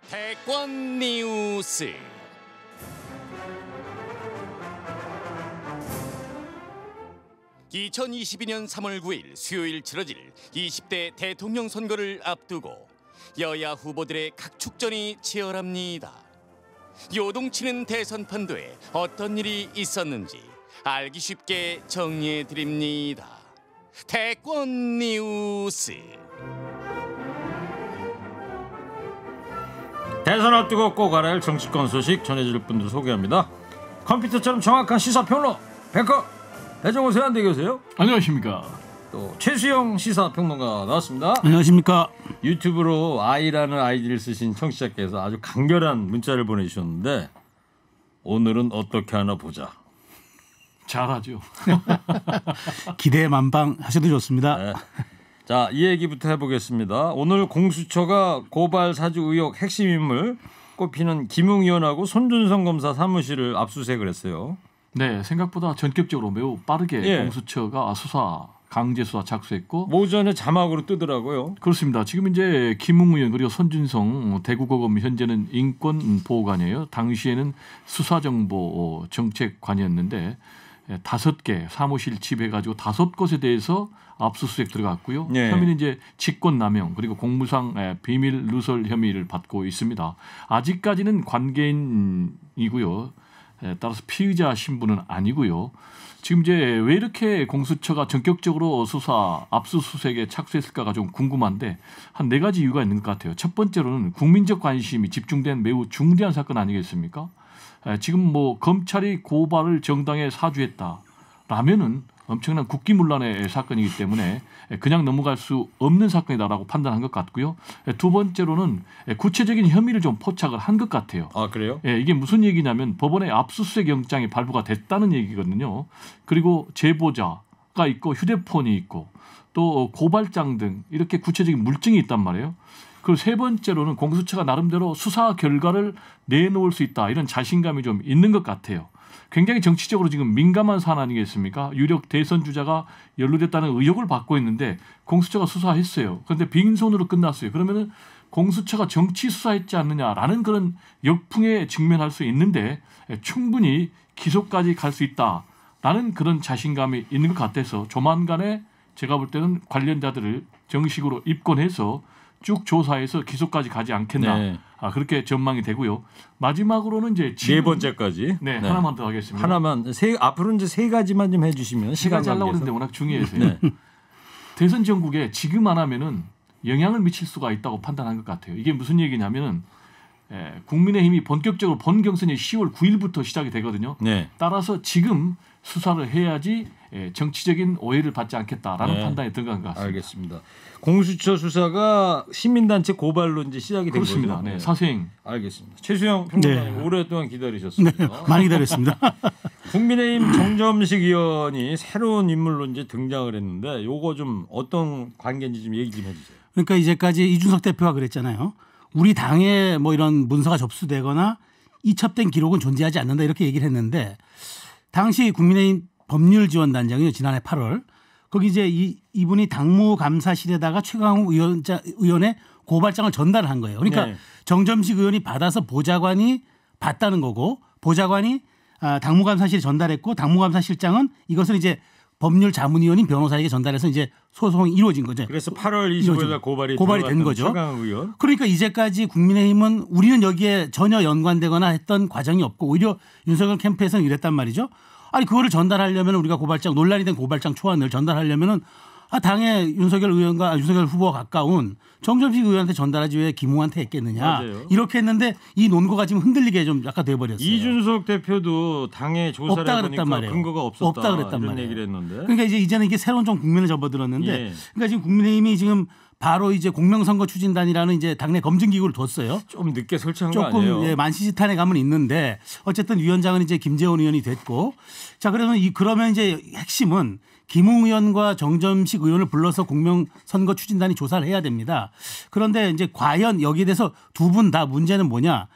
대권 뉴스. (2022년 3월 9일) 수요일 치러질 20대 대통령 선거를 앞두고 여야 후보들의 각축전이 치열합니다. 요동치는 대선 판도에 어떤 일이 있었는지 알기 쉽게 정리해드립니다. 대권 뉴스. 대선 앞두고 꼭 알아야 할 정치권 소식 전해줄 분들 소개합니다. 컴퓨터처럼 정확한 시사평론 백커 배정호 세한대 교수요. 안녕하십니까. 또 최수영 시사평론가 나왔습니다. 안녕하십니까. 유튜브로 아이라는 아이디를 쓰신 청취자께서 아주 간결한 문자를 보내주셨는데 오늘은 어떻게 하나 보자. 잘하죠. 기대 만방 하셔도 좋습니다. 네. 자, 이 얘기부터 해보겠습니다. 오늘 공수처가 고발 사주 의혹 핵심 인물 꼽히는 김웅 의원하고 손준성 검사 사무실을 압수수색을 했어요. 네, 생각보다 전격적으로 매우 빠르게 공수처가 수사 강제 수사 착수했고 오전에 자막으로 뜨더라고요. 그렇습니다. 지금 이제 김웅 의원 그리고 손준성 대구고검 현재는 인권보호관이에요. 당시에는 수사정보 정책관이었는데 5개 사무실 집해가지고 5곳에 대해서 압수수색 들어갔고요. 네. 혐의는 이제 직권남용 그리고 공무상 비밀 누설 혐의를 받고 있습니다. 아직까지는 관계인이고요. 따라서 피의자 신분은 아니고요. 지금 이제 왜 이렇게 공수처가 전격적으로 수사 압수수색에 착수했을까가 좀 궁금한데 한 4가지 이유가 있는 것 같아요. 첫 번째로는 국민적 관심이 집중된 매우 중대한 사건 아니겠습니까? 지금 뭐 검찰이 고발을 정당에 사주했다라면은 엄청난 국기문란의 사건이기 때문에 그냥 넘어갈 수 없는 사건이다라고 판단한 것 같고요. 두 번째로는 구체적인 혐의를 좀 포착을 한 것 같아요. 아, 그래요? 이게 무슨 얘기냐면 법원에 압수수색 영장이 발부가 됐다는 얘기거든요. 그리고 제보자가 있고 휴대폰이 있고 또 고발장 등 이렇게 구체적인 물증이 있단 말이에요. 그리고 세 번째로는 공수처가 나름대로 수사 결과를 내놓을 수 있다. 이런 자신감이 좀 있는 것 같아요. 굉장히 정치적으로 지금 민감한 사안 아니겠습니까? 유력 대선 주자가 연루됐다는 의혹을 받고 있는데 공수처가 수사했어요. 그런데 빈손으로 끝났어요. 그러면은 공수처가 정치 수사했지 않느냐라는 그런 역풍에 직면할 수 있는데 충분히 기소까지 갈 수 있다라는 그런 자신감이 있는 것 같아서 조만간에 제가 볼 때는 관련자들을 정식으로 입건해서 쭉 조사해서 기소까지 가지 않겠나. 네. 그렇게 전망이 되고요. 마지막으로는 이제 네 번째까지. 네, 하나만 더 하겠습니다. 하나만 앞으로 이제 3가지만 좀 해주시면 시간 하려고 했는데 워낙 중요해서요. 네. 대선 전국에 지금 안 하면은 영향을 미칠 수가 있다고 판단한 것 같아요. 이게 무슨 얘기냐면은 국민의힘이 본격적으로 본 경선이 10월 9일부터 시작이 되거든요. 네. 따라서 지금 수사를 해야지 정치적인 오해를 받지 않겠다라는 판단이 들어간 것 같습니다. 알겠습니다. 공수처 수사가 시민단체 고발로 이제 시작이 된 그렇습니다. 거죠. 네, 사생. 알겠습니다. 최수영 평론가님 오랫동안 기다리셨습니다. 네, 많이 기다렸습니다. 국민의힘 정점식 의원이 새로운 인물로 이제 등장을 했는데 요거 좀 어떤 관계인지 좀 얘기 좀 해주세요. 그러니까 이제까지 이준석 대표가 그랬잖아요. 우리 당에 뭐 이런 문서가 접수되거나 이첩된 기록은 존재하지 않는다 이렇게 얘기를 했는데 당시 국민의힘 법률지원단장이요 지난해 8월 거기 이제 이분이 당무감사실에다가 최강욱 의원의 고발장을 전달을 한 거예요. 그러니까 정점식 의원이 받아서 보좌관이 봤다는 거고 보좌관이 당무감사실에 전달했고 당무감사실장은 이것을 이제 법률자문위원인 변호사에게 전달해서 이제 소송이 이루어진 거죠. 그래서 8월 25일 날 고발이 된 거죠. 최강욱 의원. 그러니까 이제까지 국민의힘은 우리는 여기에 전혀 연관되거나 했던 과정이 없고 오히려 윤석열 캠프에서는 이랬단 말이죠. 아니 그거를 전달하려면 우리가 고발장 논란이 된 고발장 초안을 전달하려면은 당에 윤석열 의원과 윤석열 후보가 가까운 정점식 의원한테 전달하지 왜 김웅한테 했겠느냐. 맞아요. 이렇게 했는데 이 논거가 지금 흔들리게 좀 약간 돼버렸어요. 이준석 대표도 당에 조사를 없다 해보니까 그랬단 말이에요. 근거가 없었다. 없다 그랬단 이런 말이에요. 얘기를 했는데. 그러니까 이제는 이게 새로운 좀 국면을 접어들었는데 그러니까 지금 국민의힘이 지금 바로 이제 공명선거 추진단이라는 이제 당내 검증기구를 뒀어요. 좀 늦게 설치한 거 아니에요? 조금 만시지탄의 감은 있는데 어쨌든 위원장은 이제 김재원 의원이 됐고 자 그러면 이제 핵심은 김웅 의원과 정점식 의원을 불러서 공명선거 추진단이 조사를 해야 됩니다. 그런데 이제 과연 여기에 대해서 두 분 다 문제는 뭐냐?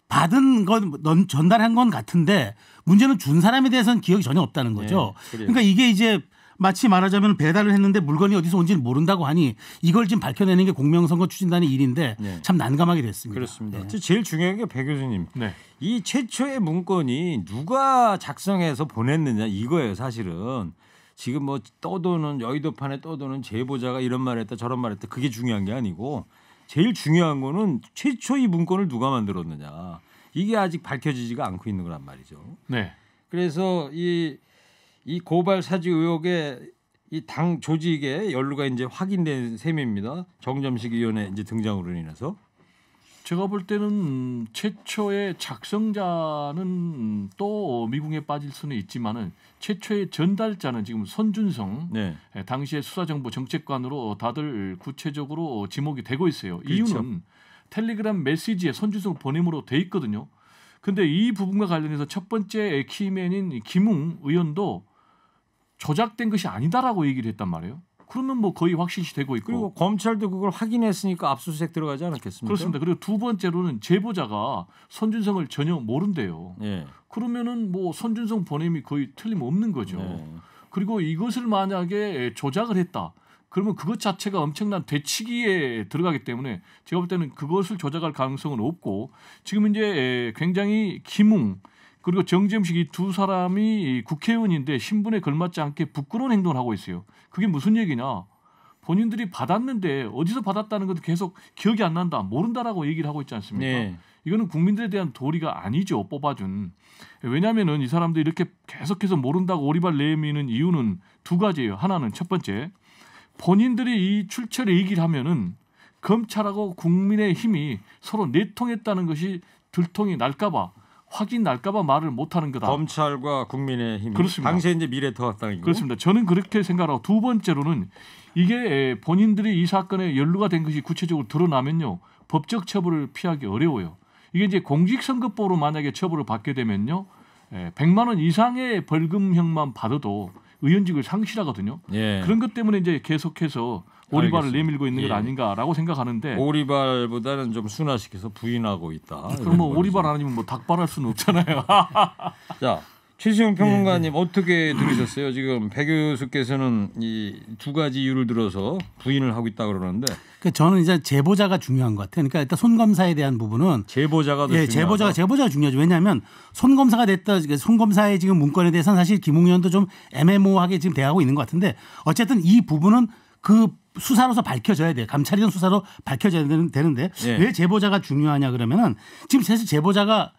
받은 건 전달한 건 같은데 문제는 준 사람에 대해서는 기억이 전혀 없다는 거죠. 그러니까 이게 이제 마치 말하자면 배달을 했는데 물건이 어디서 온지는 모른다고 하니 이걸 지금 밝혀내는 게 공명선거 추진단의 일인데 네. 참 난감하게 됐습니다. 그렇습니다. 네. 제일 중요한 게 배 교수님. 네. 이 최초의 문건이 누가 작성해서 보냈느냐 이거예요. 사실은. 지금 뭐 떠도는 여의도판에 떠도는 제보자가 이런 말 했다 저런 말 했다 그게 중요한 게 아니고 제일 중요한 거는 최초 이 문건을 누가 만들었느냐. 이게 아직 밝혀지지가 않고 있는 거란 말이죠. 네. 그래서 이 고발 사주 의혹에 이 당 조직의 연루가 이제 확인된 셈입니다. 정점식 위원회 이제 등장으로 인해서 제가 볼 때는 최초의 작성자는 또 미궁에 빠질 수는 있지만은 최초의 전달자는 지금 손준성 네. 당시의 수사정보 정책관으로 다들 구체적으로 지목이 되고 있어요. 그렇죠. 이유는 텔레그램 메시지에 손준성 보냄으로 돼 있거든요. 근데 이 부분과 관련해서 첫 번째 키맨인 김웅 의원도 조작된 것이 아니다라고 얘기를 했단 말이에요. 그러면 뭐 거의 확실시 되고 있고. 그리고 검찰도 그걸 확인했으니까 압수수색 들어가지 않았겠습니까? 그렇습니다. 그리고 두 번째로는 제보자가 손준성을 전혀 모른대요. 예. 그러면은 뭐 손준성 보냄이 거의 틀림없는 거죠. 네. 그리고 이것을 만약에 조작을 했다. 그러면 그것 자체가 엄청난 되치기에 들어가기 때문에 제가 볼 때는 그것을 조작할 가능성은 없고 지금 이제 굉장히 김웅 그리고 정점식 이 두 사람이 국회의원인데 신분에 걸맞지 않게 부끄러운 행동을 하고 있어요. 그게 무슨 얘기냐? 본인들이 받았는데 어디서 받았다는 것도 계속 기억이 안 난다, 모른다라고 얘기를 하고 있지 않습니까? 네. 이거는 국민들에 대한 도리가 아니죠. 뽑아준. 왜냐하면은 이 사람들이 이렇게 계속해서 모른다고 오리발 내미는 이유는 두 가지예요. 하나는 첫 번째, 본인들이 이 출처를 얘기를 하면은 검찰하고 국민의 힘이 서로 내통했다는 것이 들통이 날까봐. 확인 날까봐 말을 못하는 거다. 검찰과 국민의힘. 그렇습니다. 당시에 이제 미래통합당이고. 그렇습니다. 저는 그렇게 생각하고 두 번째로는 이게 본인들이 이 사건에 연루가 된 것이 구체적으로 드러나면요 법적 처벌을 피하기 어려워요. 이게 이제 공직선거법으로 만약에 처벌을 받게 되면요 100만 원 이상의 벌금형만 받아도 의원직을 상실하거든요. 예. 그런 것 때문에 이제 계속해서 오리발을 알겠습니다. 내밀고 있는 것 예. 아닌가라고 생각하는데. 오리발보다는 좀 순화시켜서 부인하고 있다. 그럼 뭐 오리발 아니면 뭐 닭발할 수는 없잖아요. 자, 최수영 평론가님 어떻게 들으셨어요? 지금 배 교수께서는 이 두 가지 이유를 들어서 부인을 하고 있다 그러는데 그러니까 저는 이제 제보자가 중요한 것 같아요. 그러니까 일단 손 검사에 대한 부분은 제보자가 더 예, 중요하다. 제보자가 중요하죠. 왜냐하면 손 검사가 됐다. 손 검사의 지금 문건에 대해서는 사실 김웅 의원도 좀 애매모호하게 지금 대하고 있는 것 같은데 어쨌든 이 부분은 그 수사로서 밝혀져야 돼요. 감찰이든 수사로 밝혀져야 되는데 예. 왜 제보자가 중요하냐 그러면은 지금 사실 제보자가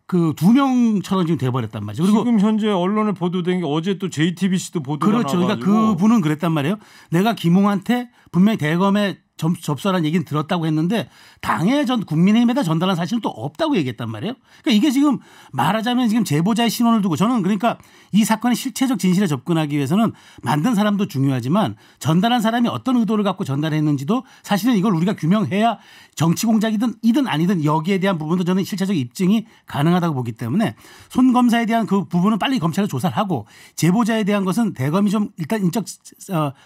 그 두 명처럼 지금 돼버렸단 말이죠. 그리고 지금 현재 언론에 보도된 게 어제 또 JTBC도 보도가 그렇죠. 나와가지고 그러니까 그분은 그랬단 말이에요. 내가 김웅한테 분명히 대검에 접수하라는 얘기는 들었다고 했는데 당에 국민의힘에다 전달한 사실은 또 없다고 얘기했단 말이에요. 그러니까 이게 지금 말하자면 지금 제보자의 신원을 두고 저는 그러니까 이 사건의 실체적 진실에 접근하기 위해서는 만든 사람도 중요하지만 전달한 사람이 어떤 의도를 갖고 전달했는지도 사실은 이걸 우리가 규명해야 정치 공작이든 아니든 여기에 대한 부분도 저는 실체적 입증이 가능하다고 보기 때문에 손 검사에 대한 그 부분은 빨리 검찰에 조사를 하고 제보자에 대한 것은 대검이 좀 일단 인적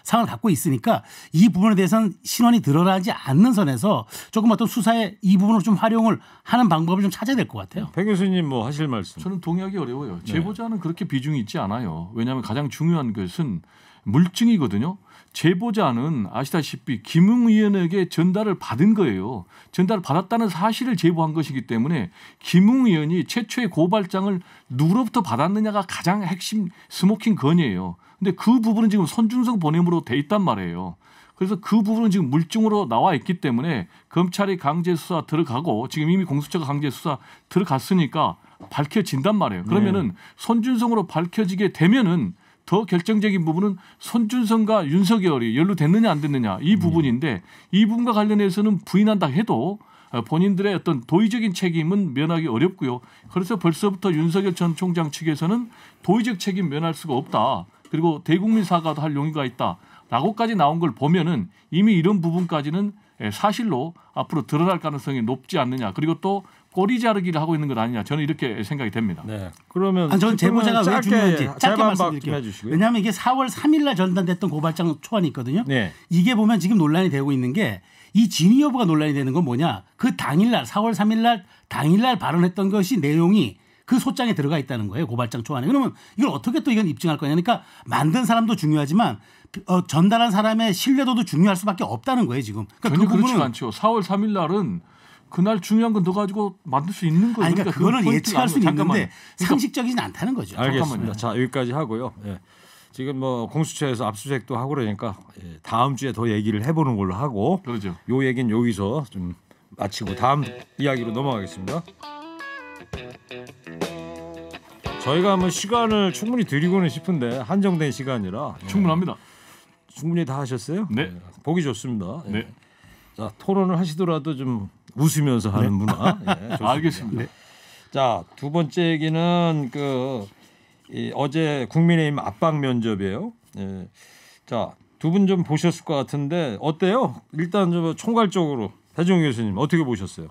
상황을 갖고 있으니까 이 부분에 대해서는 신원이 드러나지 않는 선에서 조금 어떤 수사에 이 부분을 좀 활용을 하는 방법을 좀 찾아야 될 것 같아요. 배 교수님 뭐 하실 말씀? 저는 동의하기 어려워요. 제보자는 그렇게 비중이 있지 않아요. 왜냐하면 가장 중요한 것은 물증이거든요. 제보자는 아시다시피 김웅 의원에게 전달을 받은 거예요. 전달을 받았다는 사실을 제보한 것이기 때문에 김웅 의원이 최초의 고발장을 누구로부터 받았느냐가 가장 핵심 스모킹 건이에요. 근데 그 부분은 지금 손준성 보냄으로 돼 있단 말이에요. 그래서 그 부분은 지금 물증으로 나와 있기 때문에 검찰이 강제 수사 들어가고 지금 이미 공수처가 강제 수사 들어갔으니까 밝혀진단 말이에요. 그러면은 손준성으로 밝혀지게 되면은 더 결정적인 부분은 손준성과 윤석열이 연루됐느냐 안 됐느냐 이 부분인데 이 부분과 관련해서는 부인한다 해도 본인들의 어떤 도의적인 책임은 면하기 어렵고요. 그래서 벌써부터 윤석열 전 총장 측에서는 도의적 책임 면할 수가 없다. 그리고 대국민 사과도 할 용의가 있다. 라고까지 나온 걸 보면은 이미 이런 부분까지는 사실로 앞으로 드러날 가능성이 높지 않느냐. 그리고 또 꼬리 자르기를 하고 있는 것 아니냐. 저는 이렇게 생각이 됩니다. 네. 그러면 저는 제보자가 왜 중요한지 짧게 말씀드릴게요. 해주시고요. 왜냐하면 이게 4월 3일 날 전달됐던 고발장 초안이 있거든요. 네. 이게 보면 지금 논란이 되고 있는 게 이 진위 여부가 논란이 되는 건 뭐냐. 그 당일날 4월 3일 날 당일날 발언했던 것이 내용이 그 소장에 들어가 있다는 거예요. 고발장 초안에. 그러면 이걸 어떻게 또 이건 입증할 거냐. 그러니까 만든 사람도 중요하지만 전달한 사람의 신뢰도도 중요할 수밖에 없다는 거예요 지금. 그러니까 전혀 그렇지 않죠. 4월 3일 날은 그날 중요한 건 더 가지고 만들 수 있는 거예요. 아니, 그러니까 그거는 예측할 수는 있는데 그러니까 상식적이진 않다는 거죠. 알겠습니다. 자 여기까지 하고요. 예. 지금 뭐 공수처에서 압수수색도 하고 그러니까 다음 주에 더 얘기를 해보는 걸로 하고 그러죠. 요 얘기는 여기서 좀 마치고 다음 이야기로 넘어가겠습니다. 저희가 뭐 시간을 충분히 드리고는 싶은데 한정된 시간이라 충분합니다. 충분히 다 하셨어요? 네. 보기 좋습니다. 네. 자 토론을 하시더라도 좀 웃으면서 하는 문화. 알겠습니다. 네. 자, 두 번째 얘기는 어제 국민의힘 압박 면접이에요. 예. 자, 두 분 좀 보셨을 것 같은데 어때요? 일단 좀 총괄적으로 배종 교수님 어떻게 보셨어요?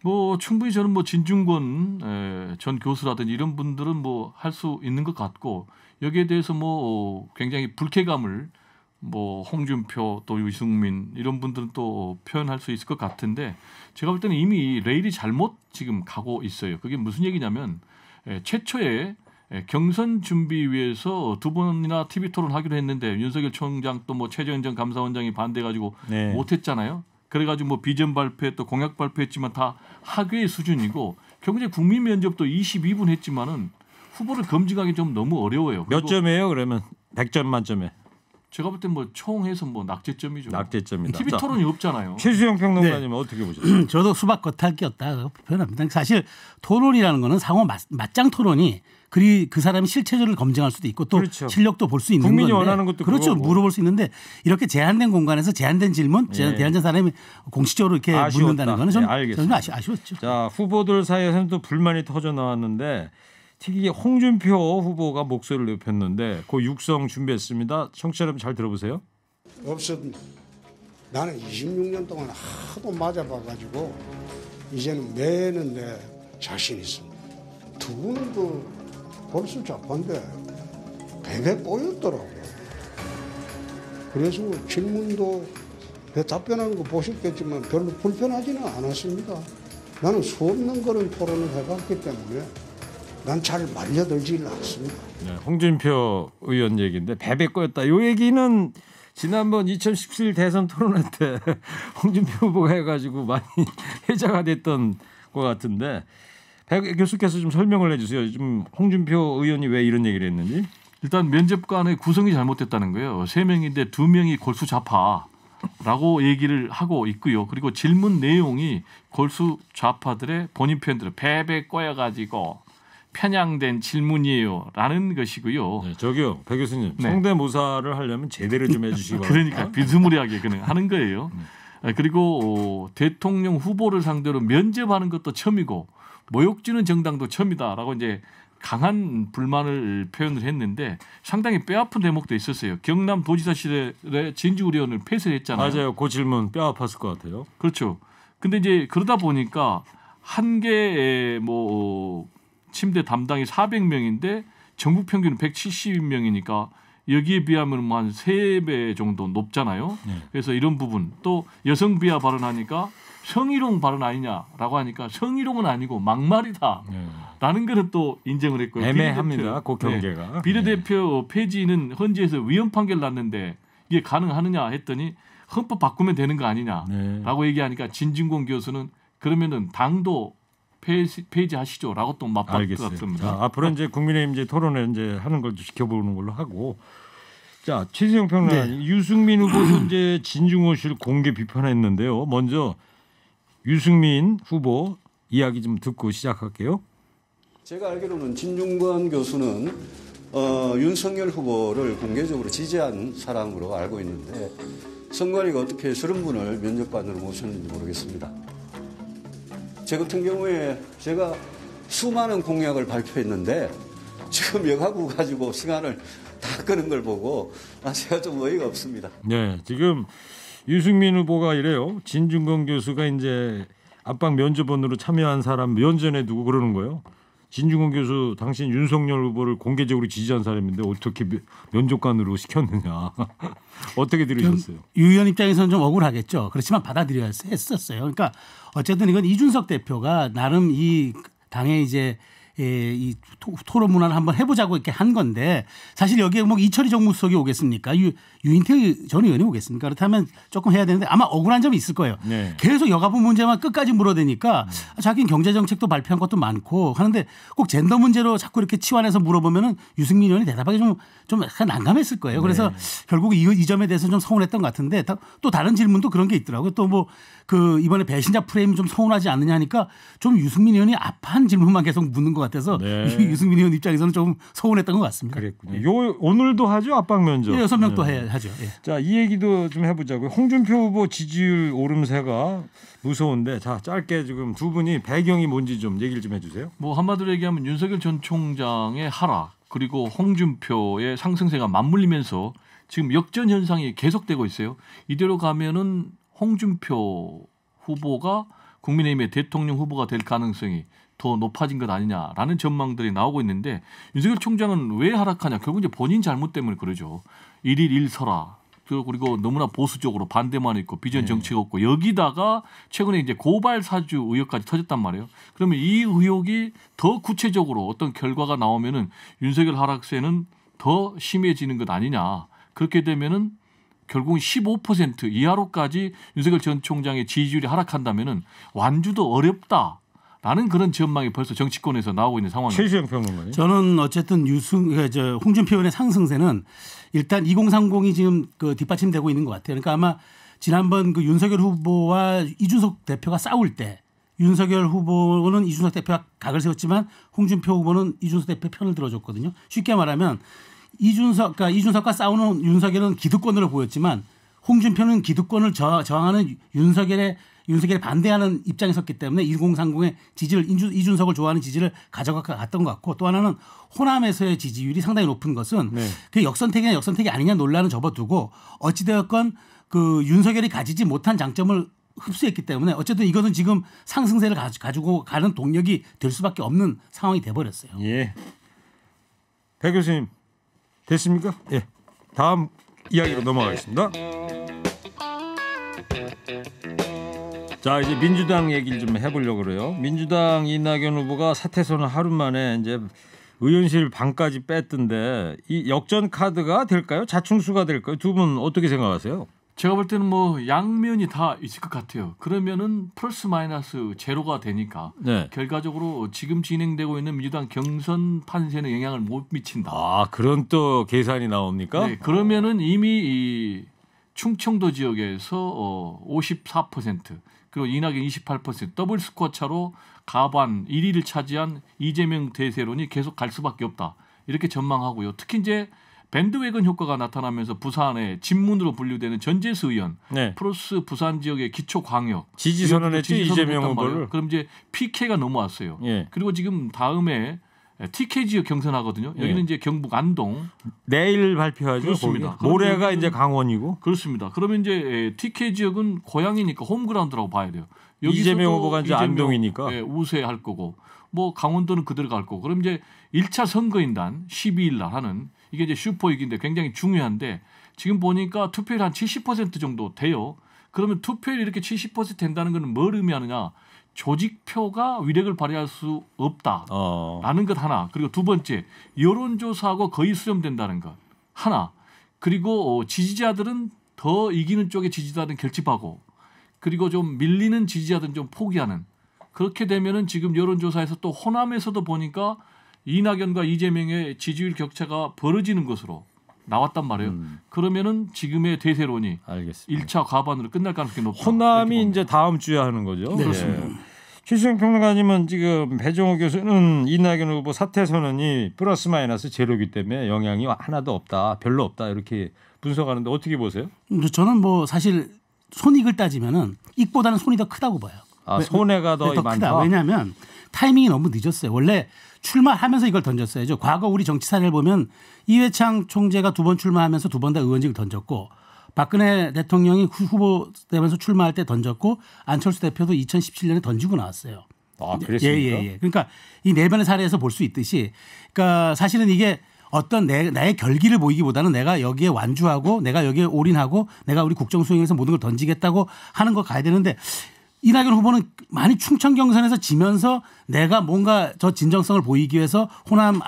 뭐 충분히 저는 뭐 진중권 전 교수라든지 이런 분들은 뭐 할 수 있는 것 같고 여기에 대해서 뭐 굉장히 불쾌감을 뭐 홍준표 또 유승민 이런 분들은 또 표현할 수 있을 것 같은데 제가 볼 때는 이미 레일이 잘못 지금 가고 있어요. 그게 무슨 얘기냐면 최초에 경선 준비위에서 두 번이나 TV 토론하기로 했는데 윤석열 총장 또 뭐 최재형 전 감사원장이 반대해가지고 네. 못했잖아요. 그래가지고 뭐 비전 발표 또 공약 발표했지만 다 하괴의 수준이고 경제 국민 면접도 22분 했지만은 후보를 검증하기 좀 너무 어려워요. 몇 점이에요? 그러면 100점 만점에 제가 볼 때 뭐 총해서 뭐 낙제점이죠. 낙제점이다. TV 토론이 없잖아요. 최수영 평론가님 어떻게 보셨어요? 저도 수박 겉핥기였다 표현합니다. 사실 토론이라는 거는 상호 맞짱 토론이 그 사람이 실체적으로 검증할 수도 있고 또 그렇죠. 실력도 볼 수 있는 국민이 건데 원하는 것도 그렇죠. 그거고. 물어볼 수 있는데 이렇게 제한된 공간에서 제한된 질문, 제한된 사람이 공식적으로 이렇게 아쉬웠다. 묻는다는 거는 좀 알겠습니다. 저는 아쉬웠죠. 자 후보들 사이에서는 또 불만이 터져 나왔는데 특히 홍준표 후보가 목소리를 높였는데 그 육성 준비했습니다. 청취자 여러분 잘 들어보세요. 없었. 나는 26년 동안 하도 맞아봐가지고 이제는 매는 내 자신 있습니다. 두 분은 벌써 잡한데 배배 꼬였더라고요. 그래서 질문도 답변하는 거 보셨겠지만 별로 불편하지는 않았습니다. 나는 수 없는 그런 토론을 해봤기 때문에 난 잘 말려들지 않습니다. 네, 홍준표 의원 얘기인데 배배 꼬였다. 이 얘기는 지난번 2017 대선 토론회 때 홍준표 후보가 해가지고 많이 회자가 됐던 것 같은데 배 교수께서 좀 설명을 해주세요. 좀 홍준표 의원이 왜 이런 얘기를 했는지. 일단 면접관의 구성이 잘못됐다는 거예요. 3명인데 2명이 골수 좌파라고 얘기를 하고 있고요. 그리고 질문 내용이 골수 좌파들의 본인 표현대로 배배 꼬여가지고 편향된 질문이에요라는 것이고요. 네, 저기요, 배 교수님 네. 성대모사를 하려면 제대로 좀 해주시기 바랍니다. 그러니까 비스무리하게 그냥 하는 거예요. 그리고 대통령 후보를 상대로 면접하는 것도 처음이고 모욕주는 정당도 처음이다라고 이제 강한 불만을 표현을 했는데 상당히 뼈아픈 대목도 있었어요. 경남 도지사 시절에 진주울 의원을 폐쇄했잖아요. 맞아요. 그 질문 뼈 아팠을 것 같아요. 그렇죠. 근데 이제 그러다 보니까 한 개의 뭐 침대 담당이 400명인데 전국 평균은 170명이니까 여기에 비하면 뭐 한 3배 정도 높잖아요. 네. 그래서 이런 부분 또 여성 비하 발언하니까 성희롱 발언 아니냐라고 하니까 성희롱은 아니고 막말이다라는 거는 또 인정을 했고요. 애매합니다. 그 경계가. 네. 비례대표 폐지는 헌재에서 위헌 판결 났는데 이게 가능하느냐 했더니 헌법 바꾸면 되는 거 아니냐라고 얘기하니까 진중권 교수는 그러면은 당도 폐지하시죠라고 또 맞받았습니다. 자, 앞으로 이제 국민의힘 이제 토론회 이제 하는 걸 지켜보는 걸로 하고. 자, 최수영 평론가님, 유승민 후보 현재 진중호실 공개 비판했는데요. 먼저 유승민 후보 이야기 좀 듣고 시작할게요. 제가 알기로는 진중권 교수는 윤석열 후보를 공개적으로 지지한 사람으로 알고 있는데 선관위가 어떻게 저런 분을 면접관으로 모셨는지 모르겠습니다. 제 같은 경우에 제가 수많은 공약을 발표했는데 지금 여가부 가지고 시간을 다 끄는 걸 보고 제가 좀 어이가 없습니다. 네, 지금 유승민 후보가 이래요. 진중권 교수가 이제 압박 면접원으로 참여한 사람 면전에 두고 그러는 거예요. 진중권 교수 당신 윤석열 후보를 공개적으로 지지한 사람인데 어떻게 면접관으로 시켰느냐. 어떻게 들으셨어요? 유 의원 입장에서는 좀 억울하겠죠. 그렇지만 받아들여야 했었어요. 그러니까 어쨌든 이건 이준석 대표가 나름 이 당의 이제 이 토론 문화를 한번 해보자고 이렇게 한 건데 사실 여기에 뭐 이철희 정무수석이 오겠습니까? 유인태 전 의원이 오겠습니까? 그렇다면 조금 해야 되는데 아마 억울한 점이 있을 거예요. 네. 계속 여가부 문제만 끝까지 물어대니까 자기는 경제정책도 발표한 것도 많고 하는데 꼭 젠더 문제로 자꾸 이렇게 치환해서 물어보면은 유승민 의원이 대답하기 좀 약간 난감했을 거예요. 그래서 결국 이 점에 대해서 좀 서운했던 것 같은데 또 다른 질문도 그런 게 있더라고요. 또 뭐 그 이번에 배신자 프레임이 좀 서운하지 않느냐 하니까 좀 유승민 의원이 아파한 질문만 계속 묻는 것 같아서 유승민 의원 입장에서는 좀 서운했던 것 같습니다. 그랬군요. 오늘도 하죠 압박 면접. 6명 또 하죠. 예. 자, 이 얘기도 좀 해보자고요. 홍준표 후보 지지율 오름세가 무서운데 자 짧게 지금 두 분이 배경이 뭔지 좀 얘기를 좀 해주세요. 뭐 한마디로 얘기하면 윤석열 전 총장의 하락 그리고 홍준표의 상승세가 맞물리면서 지금 역전 현상이 계속되고 있어요. 이대로 가면은 홍준표 후보가 국민의힘의 대통령 후보가 될 가능성이 더 높아진 것 아니냐라는 전망들이 나오고 있는데 윤석열 총장은 왜 하락하냐? 결국 이제 본인 잘못 때문에 그러죠. 1일 1설화 그리고 너무나 보수적으로 반대만 있고 비전 정치가 없고 여기다가 최근에 이제 고발 사주 의혹까지 터졌단 말이에요. 그러면 이 의혹이 더 구체적으로 어떤 결과가 나오면은 윤석열 하락세는 더 심해지는 것 아니냐. 그렇게 되면은 결국은 15% 이하로까지 윤석열 전 총장의 지지율이 하락한다면은 완주도 어렵다라는 그런 전망이 벌써 정치권에서 나오고 있는 상황입니다. 최수영 평론가님. 저는 어쨌든 홍준표 의원의 상승세는 일단 2030이 지금 그 뒷받침되고 있는 것 같아요. 그러니까 아마 지난번 그 윤석열 후보와 이준석 대표가 싸울 때 윤석열 후보는 이준석 대표가 각을 세웠지만 홍준표 후보는 이준석 대표 편을 들어줬거든요. 쉽게 말하면 이준석과 싸우는 윤석열은 기득권으로 보였지만 홍준표는 기득권을 저항하는 윤석열에 반대하는 입장에 섰기 때문에 2030의 지지를 이준석을 좋아하는 지지를 가져갔던 것 같고 또 하나는 호남에서의 지지율이 상당히 높은 것은 그 역선택이냐 역선택이 아니냐 논란은 접어두고 어찌되었건 그 윤석열이 가지지 못한 장점을 흡수했기 때문에 어쨌든 이것은 지금 상승세를 가지고 가는 동력이 될 수밖에 없는 상황이 돼버렸어요. 예. 배 교수님 됐습니까? 예. 다음 이야기로 넘어가겠습니다. 자 이제 민주당 얘기를 좀 해보려고 그래요. 민주당 이낙연 후보가 사퇴 선언 하루 만에 이제 의원실 방까지 뺐던데 이 역전 카드가 될까요? 자충수가 될까요? 두 분 어떻게 생각하세요? 제가 볼 때는 뭐 양면이 다 있을 것 같아요. 그러면은 플러스 마이너스 제로가 되니까 결과적으로 지금 진행되고 있는 민주당 경선 판세는 영향을 못 미친다. 아 그런 또 계산이 나옵니까? 네, 그러면은 이미 이 충청도 지역에서 54% 그리고 이낙연 28% 더블 스코어 차로 가반 1위를 차지한 이재명 대세론이 계속 갈 수밖에 없다. 이렇게 전망하고요. 특히 이제 밴드웨건 효과가 나타나면서 부산의 진문으로 분류되는 전재수 의원 플러스 부산 지역의 기초광역 지지 선언했지 이재명 후보를. 그럼 이제 PK가 넘어왔어요. 그리고 지금 다음에 TK 지역 경선하거든요. 여기는 이제 경북 안동 내일 발표하죠. 그렇습니다. 모레가 이제 강원이고. 그렇습니다. 그러면 이제 TK 지역은 고향이니까 홈그라운드라고 봐야 돼요. 이재명 후보가 이제 안동이니까 우세할 거고 뭐 강원도는 그대로 갈 거고. 그럼 이제 1차 선거인단 12일 날 하는 이게 이제 슈퍼이기인데 굉장히 중요한데 지금 보니까 투표율 한 70% 정도 돼요. 그러면 투표율이 이렇게 70% 된다는 것은 뭘 의미하느냐? 조직표가 위력을 발휘할 수 없다라는 것 하나. 그리고 두 번째 여론조사하고 거의 수렴된다는 것 하나. 그리고 지지자들은 더 이기는 쪽의 지지자들은 결집하고 그리고 좀 밀리는 지지자들은 좀 포기하는. 그렇게 되면은 지금 여론조사에서 또 호남에서도 보니까 이낙연과 이재명의 지지율 격차가 벌어지는 것으로 나왔단 말이에요. 그러면은 지금의 대세론이 알겠습니다. 1차 과반으로 끝날 가능성이 높다. 호남이 이제 다음 주에 하는 거죠. 네. 그렇습니다. 최수영 평론가님은 지금 배정호 교수는 이낙연 후보 사퇴 선언이 플러스 마이너스 제로이기 때문에 영향이 하나도 없다, 별로 없다 이렇게 분석하는데 어떻게 보세요? 저는 뭐 사실 손익을 따지면은 이익보다는 손이 더 크다고 봐요. 아, 손해가 더 많다. 크다. 왜냐하면 타이밍이 너무 늦었어요. 원래 출마하면서 이걸 던졌어야죠. 과거 우리 정치 사례를 보면 이회창 총재가 2번 출마하면서 2번 다 의원직을 던졌고 박근혜 대통령이 후보 되면서 출마할 때 던졌고 안철수 대표도 2017년에 던지고 나왔어요. 아, 그랬습니까? 예. 그러니까 이 네 번의 사례에서 볼 수 있듯이 그러니까 사실은 이게 어떤 나의 결기를 보이기보다는 내가 여기에 완주하고 내가 여기에 올인하고 내가 우리 국정 수행에서 모든 걸 던지겠다고 하는 거 가야 되는데 이낙연 후보는 많이 충청 경선에서 지면서 내가 뭔가 저 진정성을 보이기 위해서 호남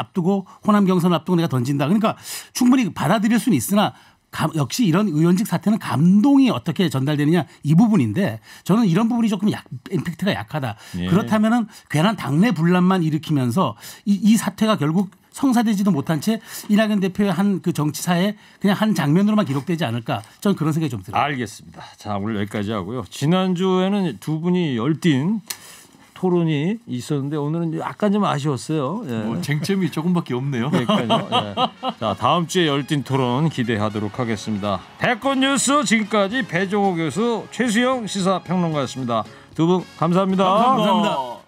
경선을 앞두고 내가 던진다. 그러니까 충분히 받아들일 수는 있으나 역시 이런 의원직 사태는 감동이 어떻게 전달되느냐 이 부분인데 저는 이런 부분이 조금 임팩트가 약하다. 예. 그렇다면은 괜한 당내 분란만 일으키면서 이 사태가 결국 성사되지도 못한 채 이낙연 대표의 한 그 정치사에 그냥 한 장면으로만 기록되지 않을까 저는 그런 생각이 좀 들어요. 알겠습니다. 자, 오늘 여기까지 하고요. 지난주에는 두 분이 열띤 토론이 있었는데 오늘은 약간 좀 아쉬웠어요. 예. 뭐 쟁점이 조금밖에 없네요. 그러니까요. 예. 자, 다음 주에 열띤 토론 기대하도록 하겠습니다. 백건 뉴스 지금까지 배종호 교수, 최수영 시사평론가였습니다. 두 분 감사합니다. 감사합니다.